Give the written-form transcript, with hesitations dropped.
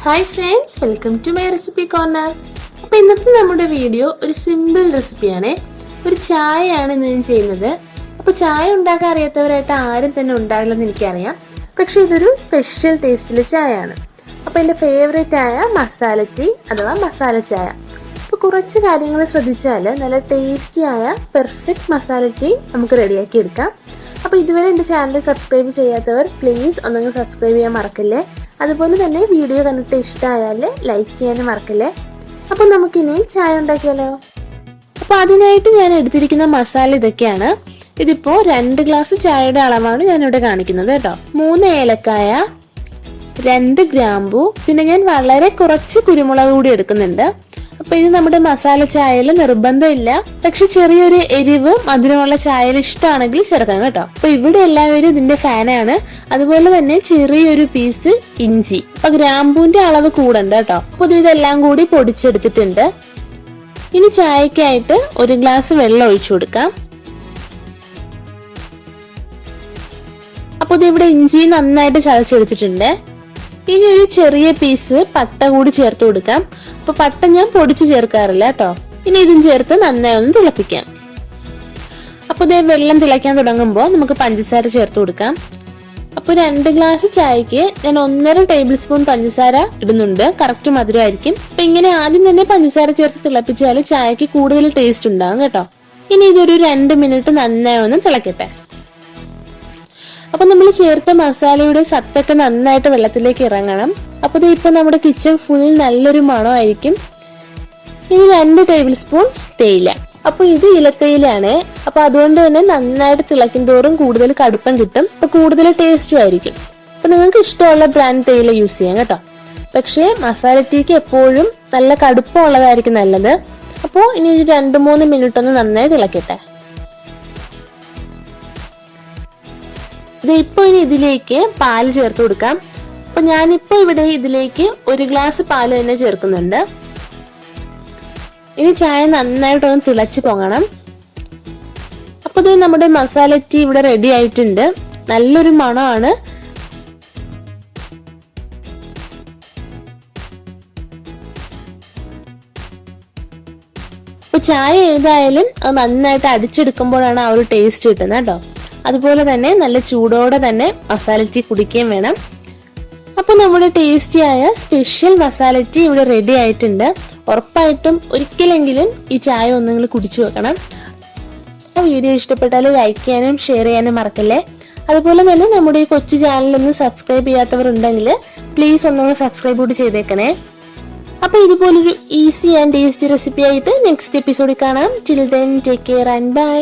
Hi friends, welcome to my recipe corner. അപ്പോൾ ഇന്നത്തെ നമ്മുടെ വീഡിയോ ഒരു സിമ്പിൾ റെസിപ്പിയാണ്. ഒരു ചായയാണ് ഞാൻ ചെയ്യുന്നത്. അപ്പോൾ ചായ ഉണ്ടാക്കാൻ അറിയാത്തവരായിട്ട് ആരും തന്നെ ഉണ്ടാകില്ലെന്ന് എനിക്കറിയാം. പക്ഷേ ഇതൊരു സ്പെഷ്യൽ ടേസ്റ്റിലെ ചായയാണ്. അപ്പോൾ എൻ്റെ ഫേവറേറ്റ് ആയ മസാല ടീ അഥവാ മസാല ചായ. അപ്പോൾ കുറച്ച് കാര്യങ്ങൾ ശ്രദ്ധിച്ചാൽ നല്ല ടേസ്റ്റി ആയ പെർഫെക്റ്റ് മസാല ടീ നമുക്ക് റെഡിയാക്കി എടുക്കാം. അപ്പോൾ ഇതുവരെ എൻ്റെ ചാനൽ സബ്സ്ക്രൈബ് ചെയ്യാത്തവർ പ്ലീസ് ഒന്നങ്ങ് സബ്സ്ക്രൈബ് ചെയ്യാൻ മറക്കല്ലേ. അതുപോലെ തന്നെ വീഡിയോ കണ്ടിട്ട് ഇഷ്ടമായാൽ ലൈക്ക് ചെയ്യാനും മറക്കല്ലേ. അപ്പോൾ നമുക്കിനി ചായ ഉണ്ടാക്കിയാലോ. അപ്പോൾ അതിനായിട്ട് ഞാൻ എടുത്തിരിക്കുന്ന മസാല ഇതൊക്കെയാണ്. ഇതിപ്പോൾ 2 ഗ്ലാസ് ചായയുടെ അളവാണ് ഞാനിവിടെ കാണിക്കുന്നത് കേട്ടോ. 3 ഏലക്കായ, 2 ഗ്രാമ്പു, പിന്നെ ഞാൻ വളരെ കുറച്ച് കുരുമുളക് കൂടി എടുക്കുന്നുണ്ട്. അപ്പോൾ ഇത് നമ്മുടെ മസാല ചായയിൽ നിർബന്ധമില്ല, പക്ഷെ ചെറിയൊരു എരിവ് മധുരമുള്ള ചായയിൽ ഇഷ്ടമാണെങ്കിൽ ചേർക്കാം കേട്ടോ. അപ്പോൾ ഇവിടെ എല്ലാവരും ഇതിന്റെ ഫാനാണ്. അതുപോലെ തന്നെ ചെറിയൊരു പീസ് ഇഞ്ചി. അപ്പൊ ഗ്രാമ്പൂന്റെ അളവ് കൂടണ്ട കേട്ടോ. അപ്പോൾ ഇതെല്ലാം കൂടി പൊടിച്ചെടുത്തിട്ടുണ്ട്. ഇനി ചായക്കായിട്ട് 1 ഗ്ലാസ് വെള്ളം ഒഴിച്ചു കൊടുക്കാം. അപ്പോൾ ഇവിടെ ഇഞ്ചി നന്നായിട്ട് ചതച്ചെടുത്തിട്ടുണ്ട്. ഇനി ഒരു ചെറിയ പീസ് പട്ട കൂടി ചേർത്ത് കൊടുക്കാം. അപ്പൊ പട്ട ഞാൻ പൊടിച്ച് ചേർക്കാറില്ല കേട്ടോ. ഇനി ഇതും ചേർത്ത് നന്നായി ഒന്ന് തിളപ്പിക്കാം. അപ്പൊ ഇതേ വെള്ളം തിളയ്ക്കാൻ തുടങ്ങുമ്പോൾ നമുക്ക് പഞ്ചസാര ചേർത്ത് കൊടുക്കാം. അപ്പൊ 2 ഗ്ലാസ് ചായക്ക് ഞാൻ 1.5 ടേബിൾ സ്പൂൺ പഞ്ചസാര ഇടുന്നുണ്ട്. കറക്റ്റ് മധുരമായിരിക്കും. അപ്പൊ ഇങ്ങനെ ആദ്യം തന്നെ പഞ്ചസാര ചേർത്ത് തിളപ്പിച്ചാൽ ചായക്ക് കൂടുതൽ ടേസ്റ്റ് ഉണ്ടാകും കേട്ടോ. ഇനി ഇതൊരു 2 മിനിറ്റ് നന്നായി ഒന്ന് തിളക്കട്ടെ. അപ്പൊ നമ്മൾ ചേർത്ത മസാലയുടെ സത്തൊക്കെ നന്നായിട്ട് വെള്ളത്തിലേക്ക് ഇറങ്ങണം. അപ്പൊ ഇപ്പൊ നമ്മുടെ കിച്ചൺ ഫുൾ നല്ലൊരു മണമായിരിക്കും. ഇനി 2 ടേബിൾ സ്പൂൺ തേയില. അപ്പൊ ഇത് ഇലത്തേയിലാണ്. അപ്പൊ അതുകൊണ്ട് തന്നെ നന്നായിട്ട് തിളക്കും തോറും കൂടുതൽ കടുപ്പം കിട്ടും. അപ്പൊ കൂടുതൽ ടേസ്റ്റും ആയിരിക്കും. അപ്പൊ നിങ്ങൾക്ക് ഇഷ്ടമുള്ള ബ്രാൻഡ് തേയില യൂസ് ചെയ്യാം കേട്ടോ. പക്ഷേ മസാല ടീക്ക് എപ്പോഴും നല്ല കടുപ്പം ഉള്ളതായിരിക്കും നല്ലത്. അപ്പോൾ ഇനി ഒരു 2-3 മിനിറ്റ് ഒന്ന് നന്നായി തിളക്കട്ടെ. ഇപ്പൊ ഇനി ഇതിലേക്ക് പാല് ചേർത്ത് കൊടുക്കാം. അപ്പൊ ഞാനിപ്പോ ഇവിടെ ഇതിലേക്ക് 1 ഗ്ലാസ് പാല് തന്നെ ചേർക്കുന്നുണ്ട്. ഇനി ചായ നന്നായിട്ടൊന്ന് തിളച്ച് പൊങ്ങണം. അപ്പൊ ഇത് നമ്മുടെ മസാല ടീ ഇവിടെ റെഡി ആയിട്ടുണ്ട്. നല്ലൊരു മണമാണ്. അപ്പൊ ചായ ഏതായാലും അത് നന്നായിട്ട് അടിച്ചെടുക്കുമ്പോഴാണ് ആ ഒരു ടേസ്റ്റ് കിട്ടുന്നത് കേട്ടോ. അതുപോലെ തന്നെ നല്ല ചൂടോടെ തന്നെ മസാല ടീ കുടിക്കുകയും വേണം. അപ്പൊ നമ്മുടെ ടേസ്റ്റിയായ സ്പെഷ്യൽ മസാല ടീ ഇവിടെ റെഡി ആയിട്ടുണ്ട്. ഉറപ്പായിട്ടും ഒരിക്കലെങ്കിലും ഈ ചായ ഒന്ന് നിങ്ങൾ കുടിച്ചു വെക്കണം. വീഡിയോ ഇഷ്ടപ്പെട്ടാൽ ലൈക്ക് ചെയ്യാനും ഷെയർ ചെയ്യാനും മറക്കല്ലേ. അതുപോലെ തന്നെ നമ്മുടെ ഈ കൊച്ചു ചാനലൊന്ന് സബ്സ്ക്രൈബ് ചെയ്യാത്തവർ ഉണ്ടെങ്കിൽ പ്ലീസ് ഒന്നൊന്ന് സബ്സ്ക്രൈബ് കൂടി ചെയ്തേക്കണേ. അപ്പൊ ഇതുപോലൊരു ഈസി ആൻഡ് ടേസ്റ്റി റെസിപ്പി ആയിട്ട് നെക്സ്റ്റ് എപ്പിസോഡിൽ കാണാം. Till then take care and by.